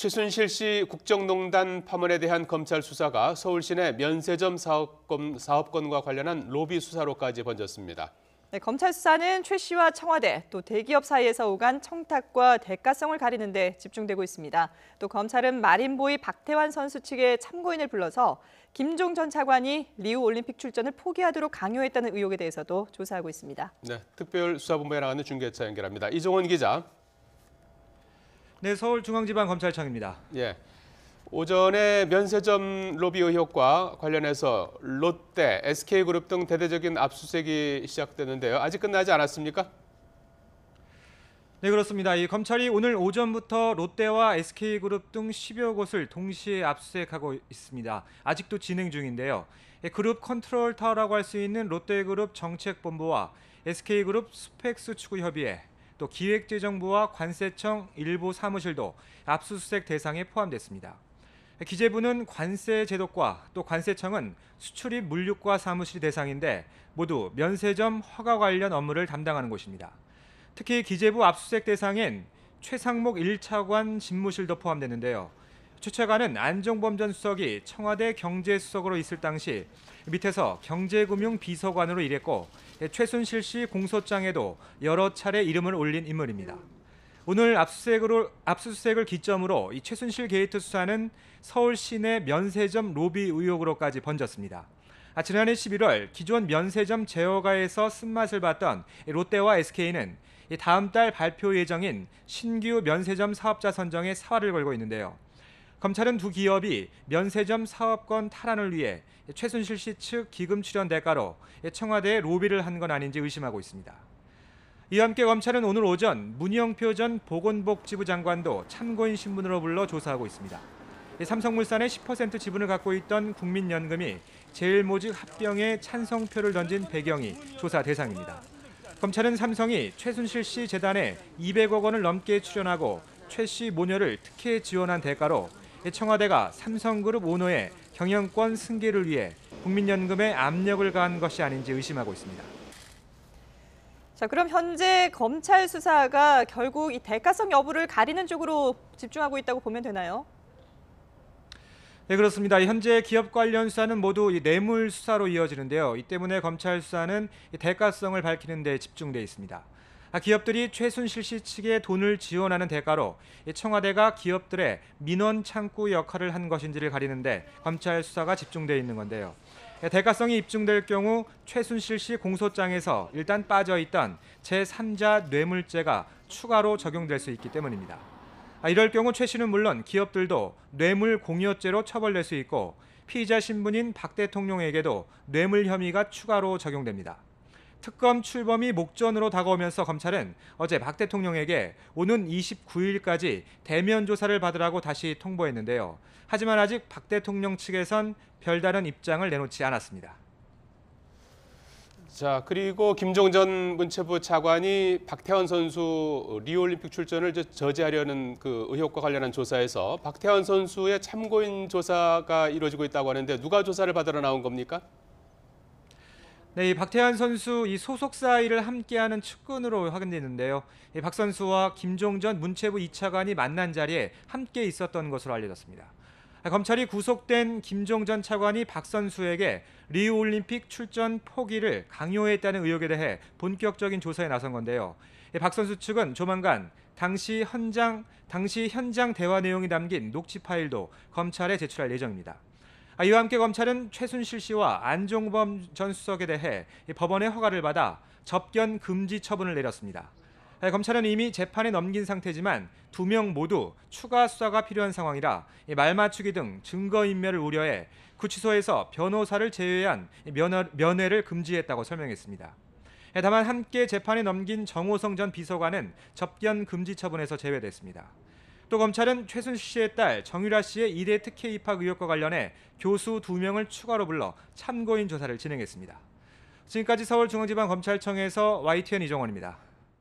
최순실 씨 국정농단 파문에 대한 검찰 수사가 서울 시내 면세점 사업건과 관련한 로비 수사로까지 번졌습니다. 네, 검찰 수사는 최 씨와 청와대 또 대기업 사이에서 오간 청탁과 대가성을 가리는 데 집중되고 있습니다. 또 검찰은 마린보이 박태환 선수 측의 참고인을 불러서 김종 전 차관이 리우 올림픽 출전을 포기하도록 강요했다는 의혹에 대해서도 조사하고 있습니다. 네, 특별수사본부에 나가는 중계차 연결합니다. 이종원 기자. 네, 서울중앙지방검찰청입니다. 예, 오전에 면세점 로비 의혹과 관련해서 롯데, SK그룹 등 대대적인 압수수색이 시작됐는데요. 아직 끝나지 않았습니까? 네, 그렇습니다. 이 검찰이 오늘 오전부터 롯데와 SK그룹 등 10여 곳을 동시에 압수수색하고 있습니다. 아직도 진행 중인데요. 그룹 컨트롤 타워라고 할 수 있는 롯데그룹 정책본부와 SK그룹 스펙스 추구협의회, 또 기획재정부와 관세청 일부 사무실도 압수수색 대상에 포함됐습니다. 기재부는 관세 제도과 또 관세청은 수출입 물류과 사무실이 대상인데 모두 면세점 허가 관련 업무를 담당하는 곳입니다. 특히 기재부 압수수색 대상엔 최상목 1차관 집무실도 포함됐는데요. 최 차관은 안종범 전 수석이 청와대 경제수석으로 있을 당시 밑에서 경제금융비서관으로 일했고 최순실 씨 공소장에도 여러 차례 이름을 올린 인물입니다. 오늘 압수수색을 기점으로 이 최순실 게이트 수사는 서울 시내 면세점 로비 의혹으로까지 번졌습니다. 지난해 11월 기존 면세점 제어가에서 쓴맛을 봤던 롯데와 SK는 다음 달 발표 예정인 신규 면세점 사업자 선정에 사활을 걸고 있는데요. 검찰은 두 기업이 면세점 사업권 탈환을 위해 최순실 씨 측 기금 출연 대가로 청와대에 로비를 한 건 아닌지 의심하고 있습니다. 이와 함께 검찰은 오늘 오전 문영표 전 보건복지부 장관도 참고인 신분으로 불러 조사하고 있습니다. 삼성물산의 10% 지분을 갖고 있던 국민연금이 제일모직 합병에 찬성표를 던진 배경이 조사 대상입니다. 검찰은 삼성이 최순실 씨 재단에 200억 원을 넘게 출연하고 최 씨 모녀를 특혜 지원한 대가로 청와대가 삼성그룹 오너의 경영권 승계를 위해 국민연금에 압력을 가한 것이 아닌지 의심하고 있습니다. 자, 그럼 현재 검찰 수사가 결국 이 대가성 여부를 가리는 쪽으로 집중하고 있다고 보면 되나요? 네, 그렇습니다. 현재 기업 관련 수사는 모두 이 뇌물 수사로 이어지는데요. 이 때문에 검찰 수사는 이 대가성을 밝히는 데 집중돼 있습니다. 기업들이 최순실 씨 측에 돈을 지원하는 대가로 청와대가 기업들의 민원 창구 역할을 한 것인지를 가리는데 검찰 수사가 집중돼 있는 건데요. 대가성이 입증될 경우 최순실 씨 공소장에서 일단 빠져있던 제3자 뇌물죄가 추가로 적용될 수 있기 때문입니다. 이럴 경우 최 씨는 물론 기업들도 뇌물 공여죄로 처벌될 수 있고 피의자 신분인 박 대통령에게도 뇌물 혐의가 추가로 적용됩니다. 특검 출범이 목전으로 다가오면서 검찰은 어제 박 대통령에게 오는 29일까지 대면 조사를 받으라고 다시 통보했는데요. 하지만 아직 박 대통령 측에선 별다른 입장을 내놓지 않았습니다. 자, 그리고 김종 전 문체부 차관이 박태환 선수 리우올림픽 출전을 저지하려는 그 의혹과 관련한 조사에서 박태환 선수의 참고인 조사가 이루어지고 있다고 하는데 누가 조사를 받으러 나온 겁니까? 네, 이 박태환 선수 이 소속사 일을 함께하는 측근으로 확인됐는데요. 박 선수와 김종 전 문체부 2차관이 만난 자리에 함께 있었던 것으로 알려졌습니다. 검찰이 구속된 김종 전 차관이 박 선수에게 리우올림픽 출전 포기를 강요했다는 의혹에 대해 본격적인 조사에 나선 건데요. 박 선수 측은 조만간 당시 현장 대화 내용이 담긴 녹취 파일도 검찰에 제출할 예정입니다. 이와 함께 검찰은 최순실 씨와 안종범 전 수석에 대해 법원의 허가를 받아 접견 금지 처분을 내렸습니다. 검찰은 이미 재판에 넘긴 상태지만 두 명 모두 추가 수사가 필요한 상황이라 말맞추기 등 증거인멸을 우려해 구치소에서 변호사를 제외한 면회를 금지했다고 설명했습니다. 다만 함께 재판에 넘긴 정호성 전 비서관은 접견 금지 처분에서 제외됐습니다. 또 검찰은 최순실 씨의 딸 정유라 씨의 이대 특혜 입학 의혹과 관련해 교수 2명을 추가로 불러 참고인 조사를 진행했습니다. 지금까지 서울중앙지방검찰청에서 YTN 이종원입니다.